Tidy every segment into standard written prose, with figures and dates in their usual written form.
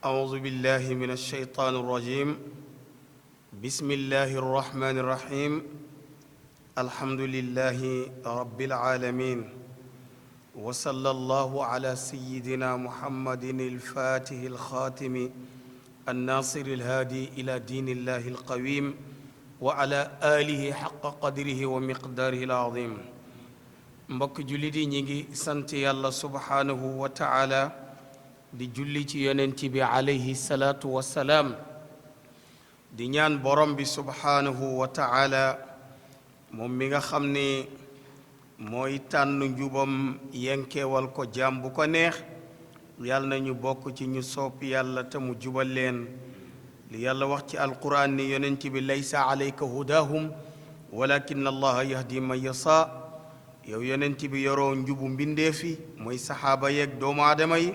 أعوذ بالله من الشيطان الرجيم بسم الله الرحمن الرحيم الحمد لله رب العالمين وصلى الله على سيدنا محمد الفاتح الخاتم الناصر الهادي إلى دين الله القويم وعلى آله حق قدره ومقداره العظيم mbokk jullit yi ñi ngi sant yàlla subhanahu wa taala di julli ci yonent bi alayhi salaatu wassalaam di ñaan borom bi subhanahu wa taala moom mi nga xam ne mooy tànn njubam yenkeewal ko jaam bu ko neex yàlla nañu bokk ci ñu sopp yàlla te mu jubal leen li yàlla wax ci alquran ni yonent bi laysa alayka hudahum walakin allaha yahdi man yasa yow yonent bi yoroo njubu mbindeefi mooy saxaaba yeeg doomu aadama yi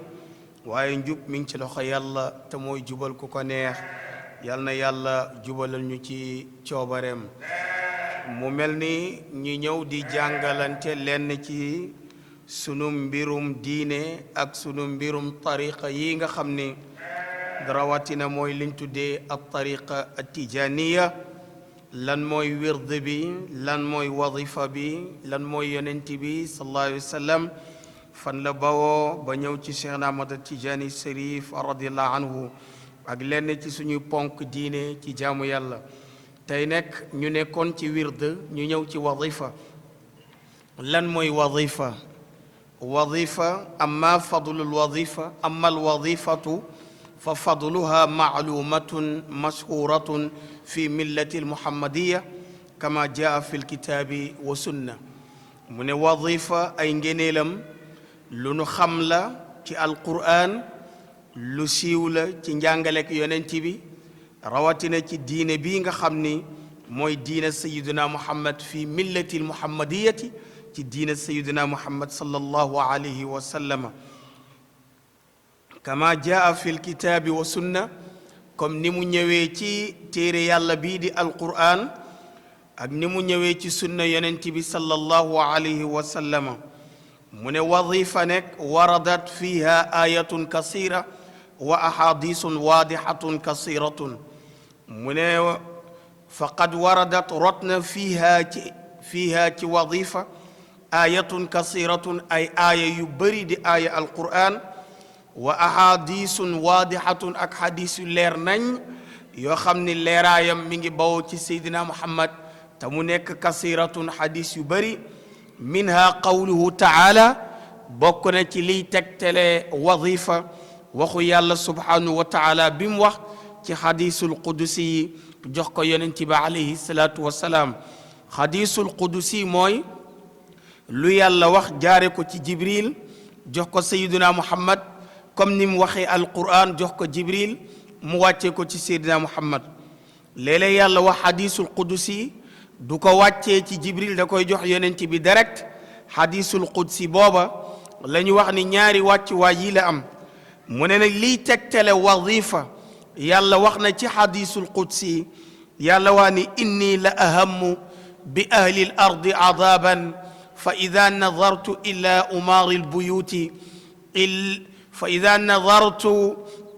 waaye njub mi ngi ci loxo yàlla te mooy jubal ku ko neex yal na yàlla jubalal ñu ci coobareem mu mel ni ñu ñëw di jàngalante lenn ci sunu mbirum diine ak sunu mbirum tariqa yi nga xam ni rawatina mooy liñ tuddee ab tariqa atijaniya lan mooy wird bi lan mooy wadifa bi lan mooy yonent bi sallallahu alayhi wa sallam fan la bawoo ba ñëw ci Cheikh Ahmad Tijani Sharif radiyallahu anhu ak lenn ci suñu ponk diine ci jaamu yàlla tey nekk ñu nekkoon ci wird ñu ñëw ci wadifa lan mooy wadifa amma fadlul wadifa amma al wadifatu fa fadluha maalumatun mashhuratun fi millati almuhammadiya kama jaa fi alkitaabi wa sunna mu ne wadifa ay ngeneelam lu nu xam la ci alquran lu siiw la ci njàngalek yonent bi rawatina ci diine bii nga xam ni mooy diine sayiduna muhammad fi millati almuhammadiyati ci diine sayiduna muhammad sallallahu alayhi wa sallama kama jaa fi alkitaabi wa sunna comme ni mu ñëwee ci téere yàlla bii di alquran ak ni mu ñëwee ci sunna yonent bi sallallahu alayhi wa sallama mu ne wadifa nekk waradat fiha ayatun kasira wa ahadisun waadixatun kasiratun mu ne faqad waradat rotna fiha ci wadifa ayatun kasiratun ay aaya yu bëri di aaya alquran wa ahadisun waadixatun ak xadis yu leer nañ yoo xam ni leeraayam mi ngi bawoo ci seydina muhammad te mu nekk kasiratun xadis yu bëri minha qawluhu taala bokk na ci liy tegtale wadifa waxu yàlla subhanahu wa taala bi mu wax ci xadisul qudusi yi jox ko yonent bi alayhi salaatu wassalaam xadisul qudusi mooy lu yàlla wax jaare ko ci jibril jox ko seydina muhammad comme ni mu waxee alquran jox ko jibril mu wàccee ko ci seydina muhammad léeg-léeg yàlla wax xadisul qudusi du ko wàccee ci jibril da koy jox yonent bi direct xadisul qudsi booba la ñu wax ni ñaari wàccuwaay yi la am mu ne nag liy tegtale wadifa yàlla wax na ci xadisul qudsi yàlla waa ni inni la ahammu bi ahli l ardi adaban fa ida nadartu ila umaari lbuyuti فإذا نظرت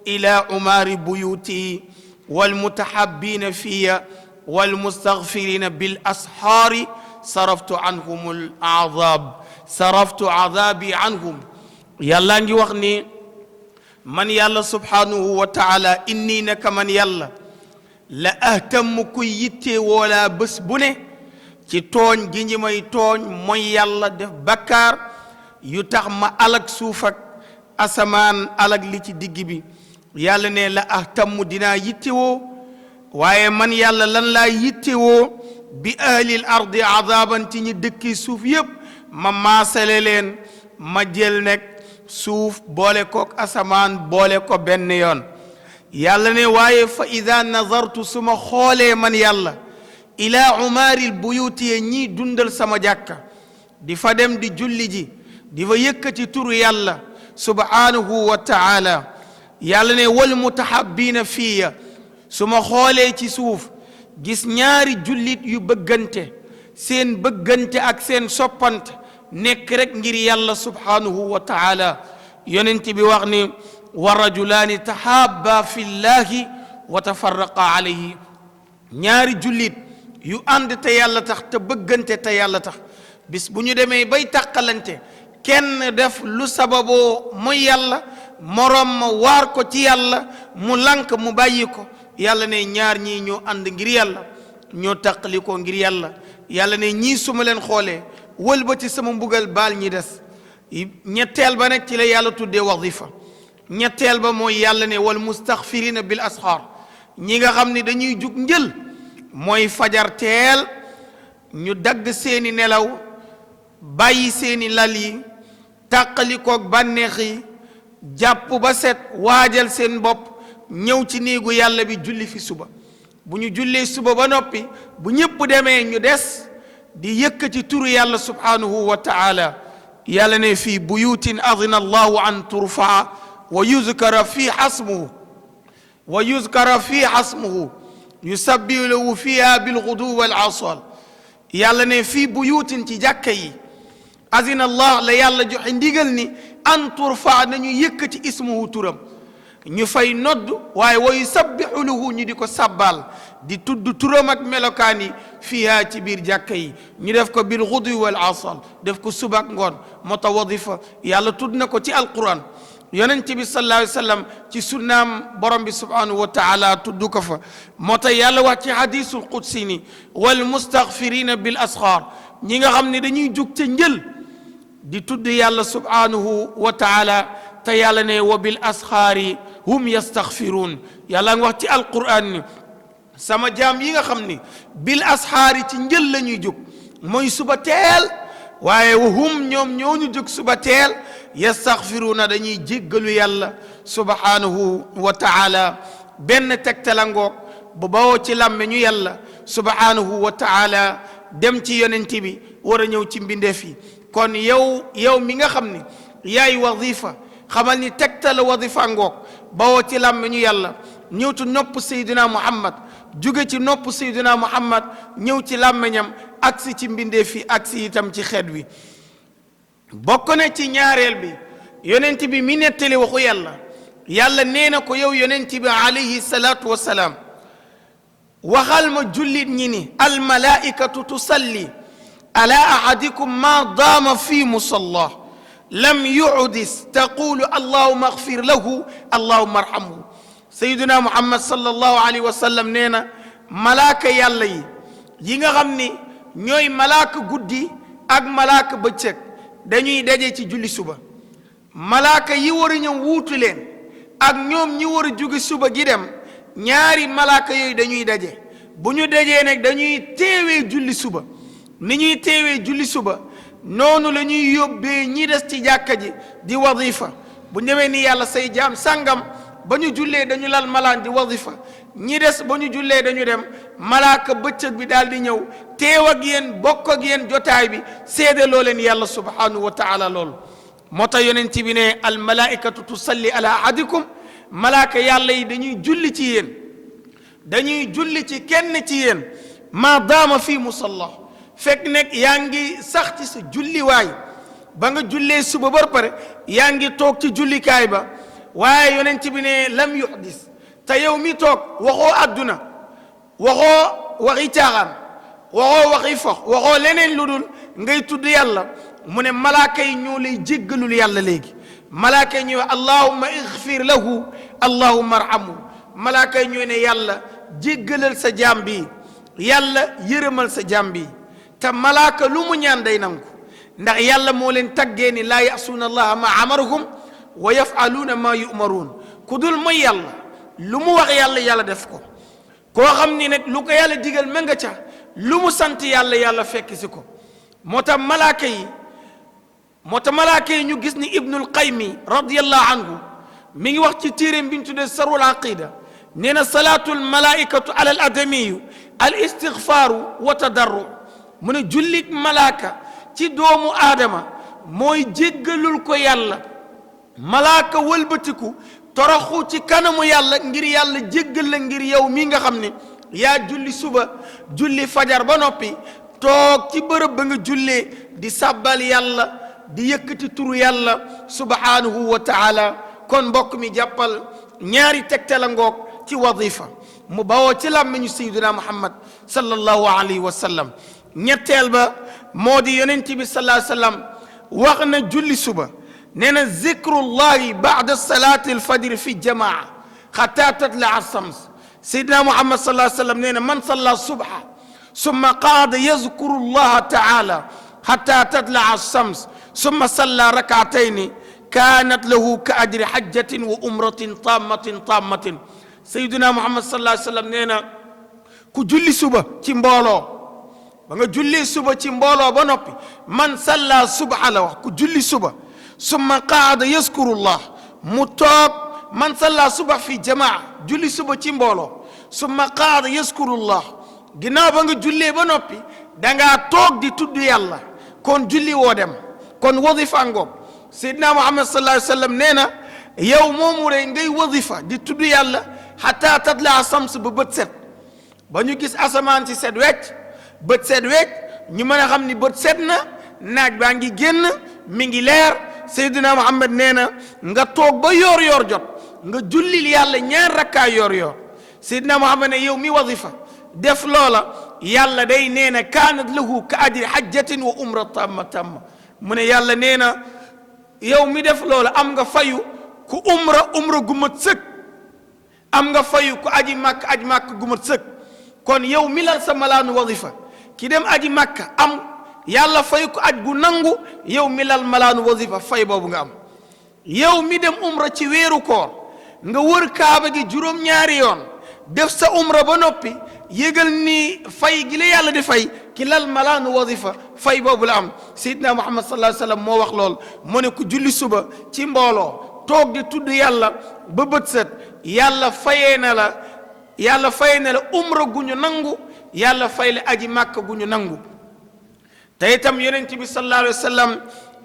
إلى عمار بيوتي والمتحبين في والمستغفرين بالأسحار صرفت عنهم العذاب صرفت عذابي عنهم يلا نجي وخني من يلا سبحانه وتعالى إني نك من يلا لا أهتم كي يتي ولا بس بني ci tooñ gi ñi may tooñ mooy yàlla def bakkaar yu tax ma alak suuf ak asamaan alag li ci digg bi yàlla ne la ahtammu dinaa yittewoo waaye man yàlla lan laa yittewoo bi ahlil ardi azaban ci ñi dëkki suuf yépp ma maasale leen ma jël nekk suuf boole kook asamaan boole ko benn yoon yàlla ne waaye fa ida nazartu suma xoolee man yàlla ila umaaril buyuti ñii dundal sama jàkka di fa dem di julli ji di fa yëkkati turu yàlla subhanahu wa taala yàlla ne wal mutahabbiina fiya su ma xoolee ci suuf gis ñaari jullit yu bëggante seen bëggante ak seen soppante nekk rek ngir yàlla subhanahu wa taala yonent bi wax ni wa rajulaani tahabba fi llahi wa tafarraqa alayhi ñaari jullit yu ànd te yàlla tax te bëggante te yàlla tax bis bu ñu demee bay tàqalante kenn def lu sababoo mooy yàlla moroom ma waar ko ci yàlla mu lànk mu bàyyi ko yàlla ne ñaar ñii ñoo ànd ngir yàlla ñoo tàqali ko ngir yàlla yàlla ne ñii su ma leen xoolee wëlbati sama mbugal baal ñi des ñetteel ba nag ci la yàlla tuddee wazifa ñetteel ba mooy yàlla ne wal mustaghfirina bil asxaar ñi nga xam ne dañuy jug njël mooy fajar teel ñu dagg seeni nelaw bàyyi seeni lal yi tàqalikoog bànneex yi jàpp ba set waajal seen bopp ñëw ci néegu yàlla bi julli fi suba bu ñu jullee suba ba noppi bu ñëpp demee ñu des di yëkkati turu yàlla subhanahu wa taala yàlla ne fii buyutin adina allahu an turfaa wa yuzkara fi hasmuhu yusabbihu lahu fiha bilgudu wal asal yàlla ne fii buyutin ci jàkka yi azina allah la yàlla joxe ndigal ni an turfa nañu yëkkati ismuhu turam ñu fay nodd waaye wa yusabbihu lahu ñu di ko sabbal di tudd turam ak melokaan yi fiha ci biir jàkka yi ñu def ko bil gudwi wal asal def ko suba ak ngoon moo tax wadifa yàlla tudd na ko ci alquran yonent bi sallallahu alayhi wa sallam ci sunnaam borom bi subhanahu wa taala tudd ko fa moo tax yàlla wax ci hadisul qudsi ni wal mustaghfirina bil asxaar ñi nga xam ne dañuy jug ca njël di tudd yàlla subhanahu wa taala te yàlla ne wa bil asxaari hum yastaghfiruun yàlla nga wax ci alquran ni sama jaam yi nga xam ni bil asxaari ci njël la ñuy jug mooy suba teel waaye wa hum ñoom ñoo ñu jug suba teel yastaghfiruuna dañuy jéggalu yàlla subhanahu wa taala benn tegtalangoog bu bawoo ci làmme ñu yàlla subhanahu wa taala dem ci yonent bi war a ñëw ci mbindeef yi kon yow mi nga xam ni yaay wazifa xamal ni tegtala wazifa ngoog bawoo ci làmme ñu yàlla ñëw ci nopp sayduna muhammad jóge ci nopp sayduna muhammad ñëw ci làmmeñam agsi ci mbindeef yi agsi itam ci xeet wi bokk na ci ñaareel bi yonent bi mi nettali waxu yàlla nee na ko yow yonent bi alayhi salaatu wassalaam waxal ma jullit ñi ni almalaikatu tusalli ala ahadikum ma daama fi musalla lam yu'dis taqulu allahumma ighfir lahu allahumma arhamhu sayyiduna muhammad sallallahu alayhi wa sallam nee na malaaka yàlla yi nga xam ni ñooy malaaka guddi ak malaaka bëccëg dañuy daje ci julli suba malaaka yi war a ñëw wuutu leen ak ñoom ñi war a jóge suba gi dem ñaari malaaka yooyu dañuy daje bu ñu dajee nag dañuy teewee julli suba ni ñuy teewee julli suba noonu la ñuy yóbbee ñi des ci jàkka ji di wadifa bu ñëwee ni yàlla say jaam sàngam ba ñu jullee dañu lal malaan di wadifa ñi des ba ñu jullee dañu dem malaaka bëccëg bi daal di ñëw teew ak yéen bokk ak yéen jotaay bi seede loo leen yàlla subhanahu wa taala loolu moo tax yonent bi ne al malaikatu tusalli ala ahadikum malaaka yàlla yi dañuy julli ci yéen dañuy julli ci kenn ci yéen ma daama fii musalla fekk nekk yaa ngi sax ci sa julliwaay ba nga jullee suba ba pare yaa ngi toog ci jullikaay ba waaye yonent bi ne lam yuhdis te yow mi toog waxoo adduna waxoo waxi caaxaan waxoo waxi fox waxoo leneen lu dul ngay tudd yàlla mu ne malaaka yi ñoo lay jéggalul yàlla léegi malaaka yi ñoo allahumma ighfir lahu allahumma arhamhu malaaka yi ñoo ne yàlla jéggalal sa jaam bi yàlla yërëmal sa jaam bi te malaaka lu mu ñaan day nangu ndax yàlla moo leen taggee ni laa ya'suuna allaha ma amarahum wa yaf'aluuna ma yu'maruun ku dul mooy yàlla lu mu wax yàlla def ko koo xam ni nag lu ko yàlla digal ma nga ca lu mu sant yàlla fekk si ko moo tax malaaka yi ñu gis ni ibnul qaymi radiyallahu anhu mi ngi wax ci téeréem bi ñu tuddee sarul aqida nee na salaatul malaikatu ala al adamiyu al istighfaaru wa tadarru mu ne jullit malaaka ci doomu aadama mooy jéggalul ko yàlla malaaka wëlbatiku toroxu ci kanamu yàlla ngir yàlla jéggal la ngir yow mi nga xam ne yaa julli suba julli fajar ba noppi toog ci bërëb ba nga jullee di sàbbal yàlla di yëkkati turu yàlla subhanahu wa taala kon mbokk mi jàppal ñaari tegtala ngoog ci wadifa mu bawoo ci làmmiñu sayyidina Muhammad sallallahu alayhi wa sallam ñetteel ba moo di yonent bi sallallahu alayhi wa sallam wax na julli suba nee na zikrullahi baada salati alfajr fi jamaa xata tatla shams sayyidina Muhammad sallallahu alayhi wa sallam nee na man salla subha summa qaada yazkuru llaha taala xata tatla shams summa salla rakatayni kaanat lahu ka ajri hajjatin wa umratin tammatin sayyidina Muhammad sallallahu alayhi wa sallam nee na ku julli suba ci mbooloo ba nga julli suba ci mbooloo ba noppi man salla subha la wax ku julli suba summa qaada yazkurullah mu toog man salla subha fi jamaa julli suba ci mbooloo summa qaada yazkurullah ginnaaw ba nga jullee ba noppi dangaa toog di tudd yàlla kon julli woo dem kon wadifa ngoog sayyidina Muhammad sallallahu alayhi wa sallam nee na yow moomu rek ngay wadifa di tudd yàlla xataa tatla shams ba bët set ba ñu gis asamaan si set wecc bët set wecc ñu mën a xam ni bët set na naaj baa ngi génn mi ngi leer sayyidina Muhammad nee na nga toog ba yoor jot nga jullil yàlla ñaar rakkaa yoor sayyidina Muhammad ne yow mi wadifa def loola yàlla day nee na kaanat lahu ka ajri hajjatin wa umra tamma mu ne yàlla nee na yow mi def loola am nga fayu ku umra gu mat sëkk am nga fayu ku aji màkk gu mat sëkk kon yow mi lal sa malaanu wadifa ki dem aji màkk am yàlla fay ku aj gu nangu yow mi lal malaanu wadifa fay boobu nga am yow mi dem umra ci weeru koor nga wër kaaba gi juróom-ñaari yoon def sa umra ba noppi yëgal ni fay gi la yàlla di fay ki lal malaanu wadifa fay boobu la am sayyidina Muhammad sallallahu alayhi wa sallam moo wax lool mu ne ku julli suba ci mbooloo toog di tudd yàlla ba bët set yàlla fayee na la umra gu ñu nangu yàlla fay la aji màkk gu ñu nangu te itam yonent bi sallallahu alayhi wa sallam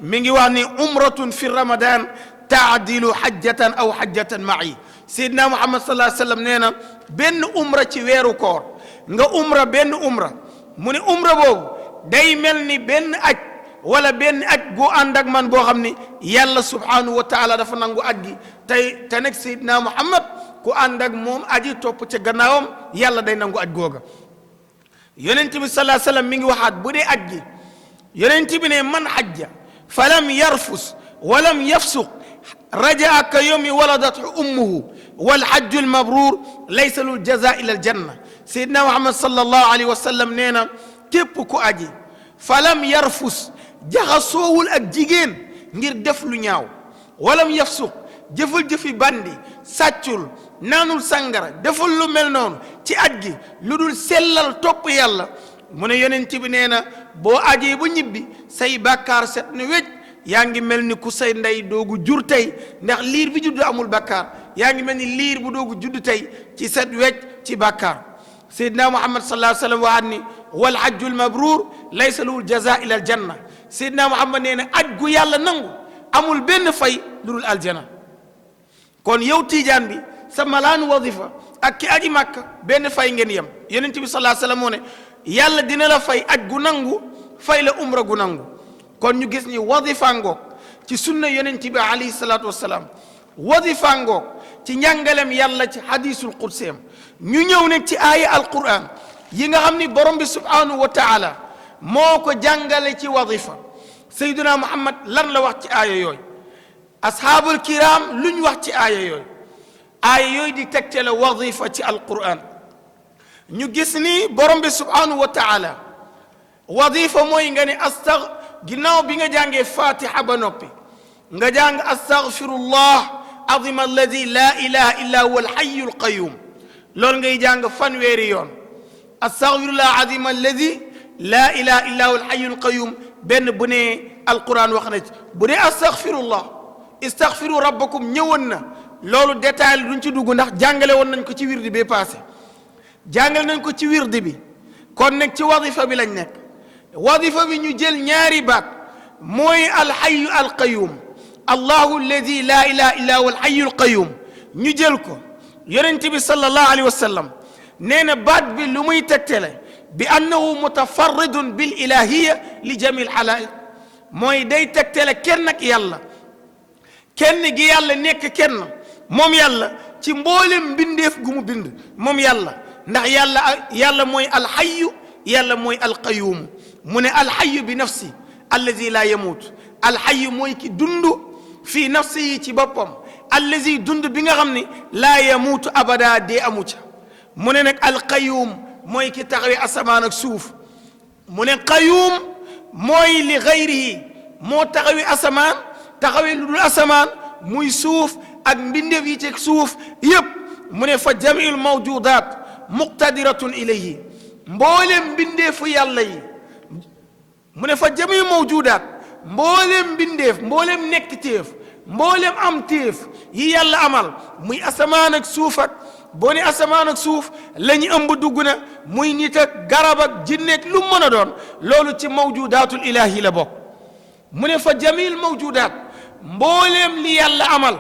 mi ngi wax ni umratun fi ramadan taadilu hajjatan aw hajjatan ma'i sayyidina Muhammad sallallahu alayhi wa sallam nee na benn umra ci weeru koor nga umra benn umra mu ne umra boobu day mel ni benn aj wala benn aj goo ànd ak man boo xam ni yàlla subhanahu wa taala dafa nangu aj gi te nag sayyidina Muhammad ku ànd ak moom aji topp ca gannaawam yàlla day nangu aj googa yonent bi sallallahu alayhi wa sallam mi ngi waxaat bu dee aj gi yonent bi ne man hajja falam yarfus walam yafsuq rajaa ka yawmi waladathu ummuhu wal hajjul mabrur laysa lul jazaa ila al janna sayyidina Muhammad sallallahu alayhi wa sallam nee na képp ku aji falam yarfus jaxasoowul ak jigéen ngir def lu ñaaw walam yafsuq jëful jëfi bandi sàccul naanul sangara deful lu mel noonu ci aj gi lu dul sellal topp yàlla mu ne yonent bi nee na boo ajee ba ñibbi say bàkkaar set ni wécc yaa ngi mel ni ku say ndey doogu jur tey ndax liir bi judd amul bàkkaar yaa ngi mel ni liir bu doogu judd tey ci set wecc ci bàkkaar sayyidina Muhammad sallallahu alayhi wa sallam waxaat ni wal hajjul mabrur laysa lahu jaza ila al janna sayyidina Muhammad nee na aj gu yàlla nangu amul benn fay lu dul aljana kon yow tiijaan bi sa malaanu wadifa ak ki aji màkka benn fay ngeen yem yonent bi sallallahu alayhi wa sallam moo ne yàlla dina la fay aj gu nangu fay la umra gu nangu kon ñu gis ni wadifa ngoog ci sunna yonent bi alayhi salaatu wassalaam wadifa ngoog ci njàngalem yàlla ci hadisul qudseem ñu ñëw nag ci aaya alquran yi nga xam ni borom bi subhanahu wa taala moo ko jàngale ci wadifa sayyiduna Muhammad lan la wax ci aaya yooyu ashaabul kiram luñ wax ci aaya yooyu di tegte la wadifa ci alquran ñu gis ni borom bi subhanahu wa taala wadifa mooy nga ne ginnaaw bi nga jàngee fatiha ba noppi nga jàng astaghfirullah azim alladi la ilaha illa huwa alhayyu alqayyum loolu ngay jàng fanweeri yoon astaghfirullah azim alladi la ilaha illa huwa alhayyu alqayyum benn bu ne alquran wax na ci bu dee astaghfirullah istaghfiru rabbakum ñëwoon na loolu détail duñ ci dugg ndax jàngale woon nañ ko ci wirdi bi passé jàngale nañ ko ci wirdi bi kon nag ci wadifa bi lañ nekk wadifa bi ñu jël ñaari baat mooy alxayu alqayum allahu alladi la ilaha illa huwa alxayu alqayum ñu jël ko yonent bi sallallahu alayhi wa sallam nee na baat bi lu muy tegtale bi annahu mutafarridun bil ilahiya li jami alxalaiq mooy day tegtale kenn ak yàlla kenn gi yàlla nekk kenn moom yàlla ci mboolem mbindeef gu mu bind moom yàlla ndax yàlla mooy alxayu yàlla mooy alqayuum mu ne alxayu bi nafsi allazi laa yamuut alxayu mooy ki dund fii nafsi yi ci boppam allazi dund bi nga xam ne laa yamuutu abada dee amu ca mu ne nag alqayuum mooy ki taxawee asamaan ak suuf mu ne qayuum mooy li gayrihi moo taxawee asamaan taxawee lu dul asamaan muy suuf ak mbindeef yi ci suuf yëpp mu ne fa jamiul mawjudaat muqtadiratun ilayhi mboolem mbindeefu yàlla yi mu ne fa jamiul mawjudaat mboolem mbindeef mboolem nekk téef mboolem am téef yi yàlla amal muy asamaan ak suuf ak boo ne asamaan ak suuf la ñu ëmb dugg na muy nit ak garab ak jinneeg lu mën a doon loolu ci mawjudaatul ilaahi la bokk mu ne fa jamil mawjudaat mbooleem li yàlla amal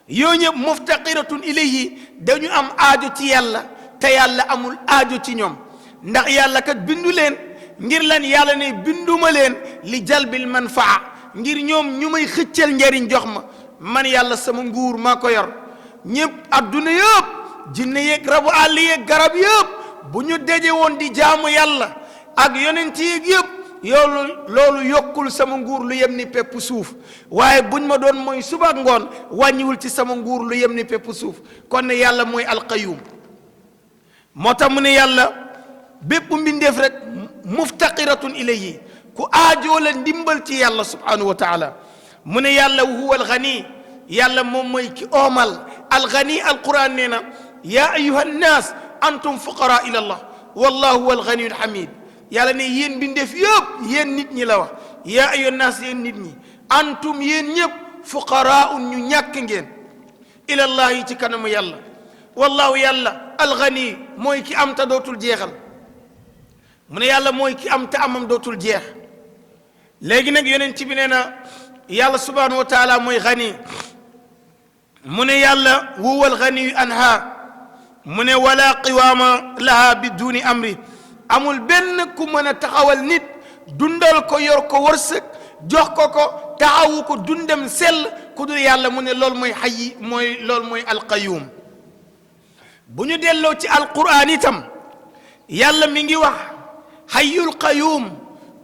yoo ñëpp muftaqiratun ilayhi dañu am aajo ci yàlla te yàlla amul aajo ci ñoom ndax yàlla kat bindu leen ngir lan yàlla ne binduma leen li jalbil manfaa ngir ñoom ñu may xëccal njariñ jox ma man yàlla sama nguur maa ko yor ñëpp adduna yëpp jinne yeeg rabu àll yeeg garab yëpp bu ñu daje woon di jaamu yàlla ak yonent yeeg yëpp loolu yokkul sama nguur lu yem ni pepp suuf waaye buñ ma doon mooy suba ak ngoon wàññiwul ci sama nguur lu yem ni pepp suuf kon ne yàlla mooy alqayum moo tax mu ne yàlla bépp mbindeef rek muftaqiratun ilayhi ku aajoo la ndimbal ci yàlla subhanahu wa taala mu ne yàlla huwa alghani yàlla moom mooy ki oomal alghani alquran nee na yaa ayuha nnaas antum fuqara ila allah wallahu huwa alghaniyu alhamid yàlla ne yéen mbindeef yëpp yéen nit ñi la wax yaa ayuha nnaas yéen nit ñi antum yéen ñëpp fuqaraun ñu ñàkk ngeen ila allah yi ci kanamu yàlla wallahu yàlla alghani mooy ki am ta dootul jeexal mu ne yàlla mooy ki am ta amam dootul jeex léegi nag yonent bi nee na yàlla subhanahu wa taala mooy ghani mu ne yàlla huwal ghaniyu anha mu ne wala qiwaama laha bi duni amri amul benn ku mën a taxawal nit dundal ko yor ko wërsëg jox ko ko taxawu ko dundam sell ku dul yàlla mu ne loolu mooy xayyi mooy loolu mooy alqayum bu ñu delloo ci alquran itam yàlla mi ngi wax xayyul qayum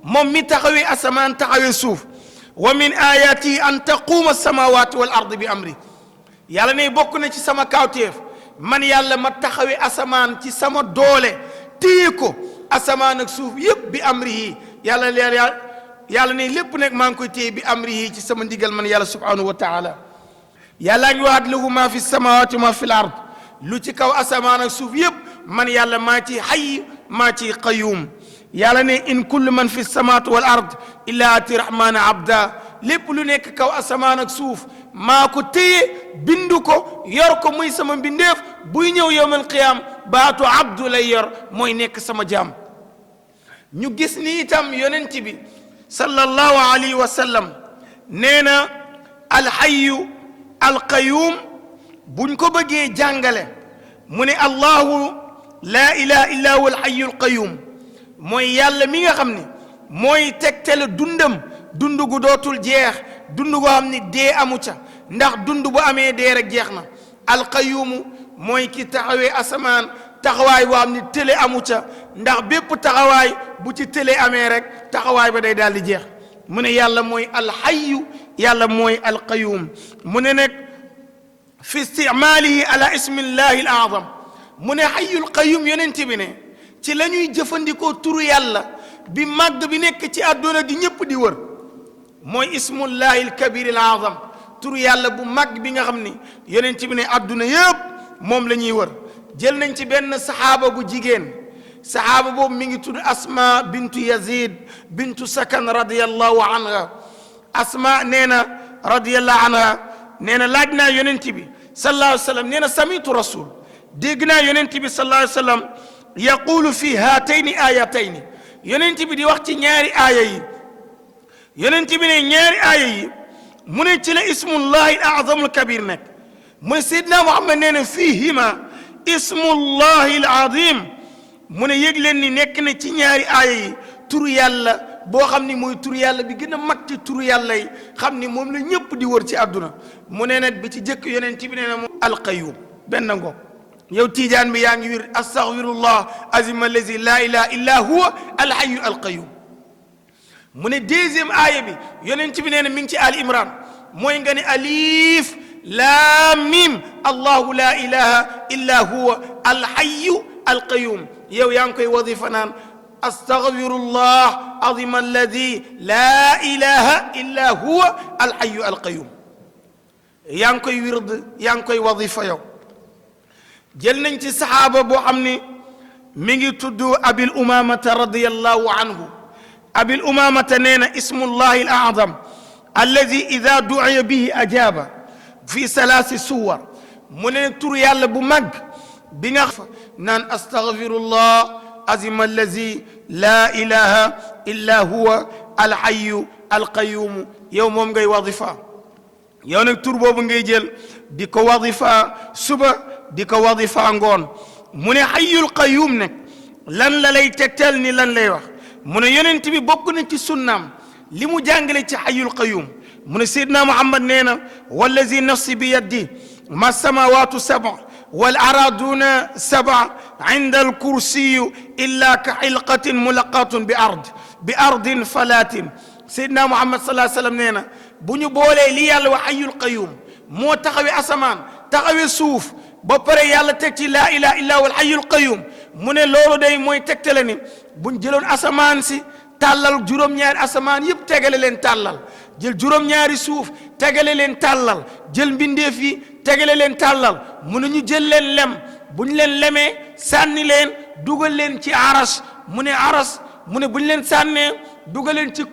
moom mi taxawee asamaan taxawee suuf wa min ayati an taquuma alsamawatu wal ardi bi amri yàlla ne bokk na ci sama kawteef man yàlla ma taxawee asamaan ci sama doole téye ko asamaan ak suuf yëpp bi amrihi yàlla ne lépp nag maa ngi koy téye bi amrihi ci sama ndigal man yàlla subhanahu wa taala yàllaa ngi waxaat lahu ma fi samawati ma fi l ard lu ci kaw asamaan ak suuf yëpp man yàlla maa ci xay maa ci qayum yàlla ne in kullu man fi samawati wal ard illa ati rahmana abda lépp lu nekk kaw asamaan ak suuf maa ko téye bindu ko yor ko muy sama mbindeef buy ñëw yowmal qiyaam baatu abdu lay yor mooy nekk sama jaam ñu gis ni itam yonent bi sallallahu alayhi wa sallam nee na alxayu alqayum buñ ko bëggee jàngale mu ne allahu laa ilaha illa huwa alxayu alqayum mooy yàlla mi nga xam ne mooy tegtale dundam dund gu dootul jeex dund goo xam ne dee amu ca ndax dund bu amee dee rek jeex na alqayumu mooy ki taxawee asamaan taxawaay boo xam ne tële amu ca ndax bépp taxawaay bu ci tële amee rek taxawaay ba day daal di jeex mu ne yàlla mooy alxayu yàlla mooy alqayum mu ne nag fi istimaalihi ala ismillahi al azam mu ne xayul qayum yonent bi ne ci la ñuy jëfandikoo turu yàlla bi màgg bi nekk ci àdduna di ñëpp di wër mooy ismullahi al kabir al azam turu yàlla bu màgg bi nga xam ni yonent bi ne àdduna yëpp moom la ñuy wër jël nañ ci benn saxaaba bu jigéen saxaaba boobu mi ngi tudd asma bintu yazid bintu sakan radiyallahu anha asma nee na radiyallahu anha nee na laaj naa yonent bi sallallahu alayhi wa sallam nee na samitu rasul dégg naa yonent bi sallallahu alayhi wa sallam yaqulu fi haatayni ayatayni yonent bi di wax ci ñaari aaya yi yonent bi ne ñaari aaya yi mu ne ci la ismullahi al azamul kabir nekk mu ne Seydina Muhammad nee na fiihima ismullahi al azim mu ne yëg leen ni nekk na ci ñaari aaya yi turu yàlla boo xam ni mooy turu yàlla bi gën a mag ci turu yàlla yi xam ni moom la ñëpp di wër ci àdduna mu ne nag bi ci jëkk yonent bi nee na moom alqayyum benn ngoog yow tiijaan bi yaa ngi wir astaghfirullah azim allazi la ilaha illa huwa alhayyu alqayyum mu ne deuxième aaya bi yonent bi nee na mi ngi ci al imran mooy nga ne alif laam mim allahu la ilaha illa huwa alhayyu alqayyum yow yaa ngi koy wadifa naan astaghfirullah azim alladi la ilaha illa huwa alhayyu alqayyum yaa ngi koy wird yaa ngi koy wadifa yow jël nañ ci saxaaba boo xam ni mi ngi tudd abil umamata radiyallahu anhu abil umamata nee na ismullahi al-a'zam alladi ida du'iya bihi ajaaba fi salaasi suwar mu ne tur yàlla bu mag bi nga naan astaghfirullah azim allazi la ilaha illa huwa alhayyu alqayyum yow moom ngay wadifa yow nag tur boobu ngay jël di ko wadifa suba di ko wadifa ngoon mu ne hayyul qayyum nag lan la lay tegtal ni lan lay wax mu ne yonent bi bokk na ci sunnaam li mu jàngale ci hayyul qayyum mu ne Seydina Muhammad nee na wallazi nafsi bi yaddi ma samawatu sab'a wal araduna sab'a inda al kursiyu illa ka xilqatin mulaqatun bi ardin falatin Seydina Muhammad sallallahu alayhi wa sallam nee na bu ñu boolee li yàlla wax hayyul qayyum moo taxawee asamaan taxawee suuf ba pare yàlla teg ci laa ilaha illa huwa alhayyul qayyum mu ne loolu day mooy tegtale ni buñ jëloon asamaan si tàllal juróom-ñaari asamaan yëpp tegale leen tàllal jël juróom-ñaari suuf tegale leen tàllal jël mbindeef yi tegale leen tàllal mu ne ñu jël leen lem buñ leen lemee sànni leen dugal leen ci aras mu ne aras mu ne buñ leen sànnee dugal leen ci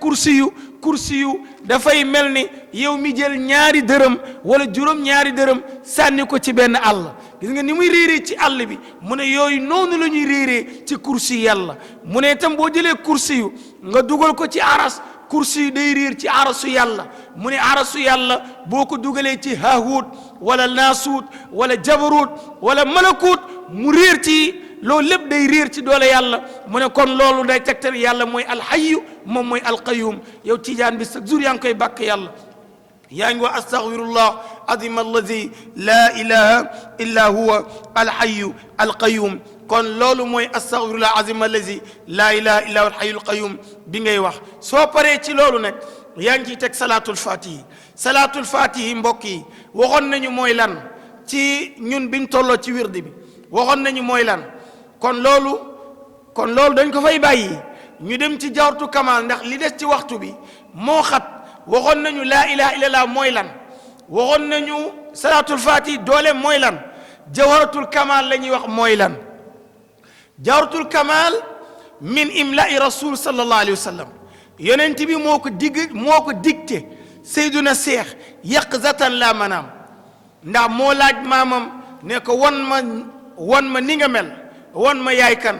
kursi yu dafay mel ni yow mi jël ñaari dërëm wala juróom-ñaari dërëm sànni ko ci benn àll gis nga ni muy réeree ci àll bi mu ne yooyu noonu la ñuy réeree ci kursi yàlla mu ne itam boo jëlee kursi yu nga dugal ko ci aras kursi yu day réer ci arasu yàlla mu ne arasu yàlla boo ko dugalee ci haahuut wala naasuut wala jabaruut wala malakuut mu réer ci loolu lépp day réer ci doole yàlla mu ne kon loolu day tegtal yàlla mooy alxayu moom mooy alqayum yow tijaan bi sa jur yaa ngi koy bàkk yàlla yaa ngi wax astaghfirullah azim alladi la ilaha illa huwa alxayu alqayum kon loolu mooy astaghfirullah azim alladi la ilaha illa huwa alxayu alqayum bi ngay wax soo paree ci loolu nag yaa ngi ciy teg salaatul fatihi mbokk yi waxoon nañu mooy lan ci ñun biñ tolloo ci wirdi bi waxoon nañu mooy lan kon loolu dañ ko fay bàyyi ñu dem ci jawharatu kamal ndax li des ci waxtu bi moo xat waxoon nañu laa ilaha illallah mooy lan waxoon nañu salaatul fatih doole mooy lan jawharatul kamal la ñuy wax mooy lan jawharatul kamal min imla'i rasul sallallahu alayhi wa sallam yonent bi moo ko dicté sayduna seex yaqzatan la manaam ndax moo laaj maamam ne ko won ma ni nga mel won ma yaay kan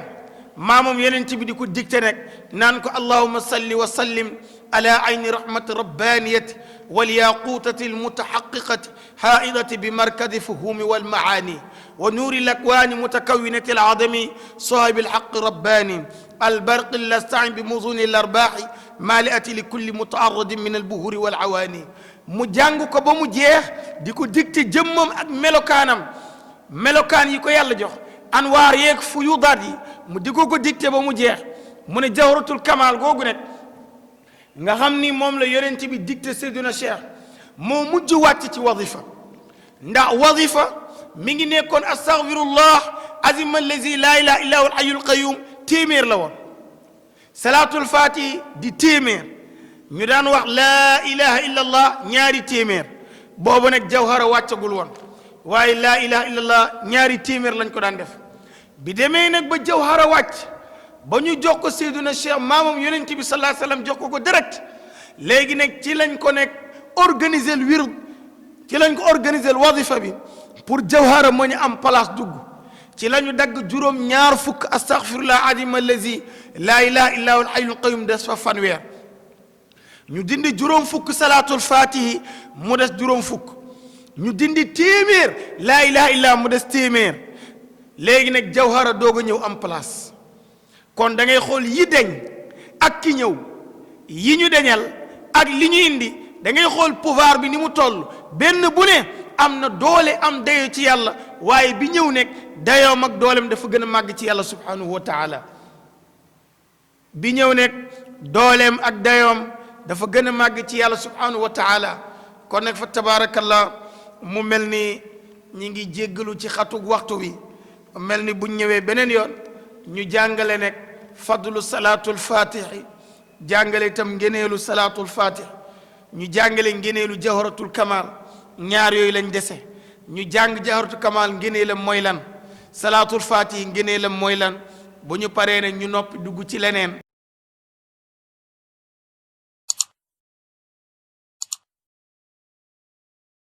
maamam yonent bi di ko dicté rek naan ko allahumma salli wa sallim ala ayni rahmati rabbaniyati wal yaqutati almutahaqiqati haidati bi markadi fuhumi wal maani wa nuuri lakwani mutakawinati aladami sahibi alhaq rabbani البرق اللسعي بمظون الارباح مالئه لكل متعرض من البهور والعواني mu jàng ko ba mu jeex di ko dicté jëmmam ak melokaan yi ko yàlla jox anwaar yeeg fuyudaat yi mu di ko dicté ba mu jeex mu ne jawharatul kamal googu nag nga xam ni moom la yonent bi dicté Seydina Cheikh moo mujj wàcc ci wadifa ndax wadifa mi ngi nekkoon astaghfirullah azim allazi la ilaha illa huwa alhayyul qayyum téeméer la woon salaatul fatih di téeméer ñu daan wax laa ilaha illa allah ñaari téeméer boobu nag jawhara wàccagul woon waaye laa ilaha illa allah ñaari téeméer lañ ko daan def bi demee nag ba jawhara wàcc ba ñu jox ko Seydina Cheikh maamam yonent bi sallallahu alayhi wasallam jox ko direct léegi nag ci lañ ko nekk organiser le wird ci lañ ko organiser le wadifa bi pour jawhara moo ñu am place dugg ci la ñu dagg juróom ñaar fukk astaghfirullah azim allazi laa ilaha illa huwa alhayyul qayyum des fa fanweer ñu dindi juróom fukk salaatul fatihi mu des juróom fukk ñu dindi téeméer laa ilaha illa mu des téeméer léegi nag jawhara doog a ñëw am place kon da ngay xool yi deñ ak ki ñëw yi ñu deñal ak li ñu indi da ngay xool pouvoir bi ni mu toll benn bu ne am na doole am dayo ci yàlla waaye bi ñëw nekk dayoom ak dooleem dafa gën a màgg ci yàlla subhanahu wa taala bi ñëw nekk dooleem ak dayoom dafa gën a màgg ci yàlla subhanahu wa taala kon nag fa tabaarakallah mu mel ni ñi ngi jéggalu ci xatug waxtu wi mel ni buñ ñëwee beneen yoon ñu jàngale nekk fadlu salaatul fatihi jàngale itam ngeneelu salaatul fatih ñu jàngale ngeneelu jawharatul kamal ñaar yooyu lañ dese ñu jàng jawharatul kamal ngeneelam mooy lan salaatul fatih ngeneelam mooy lan bu ñu paree ne ñu noppi dugg ci leneen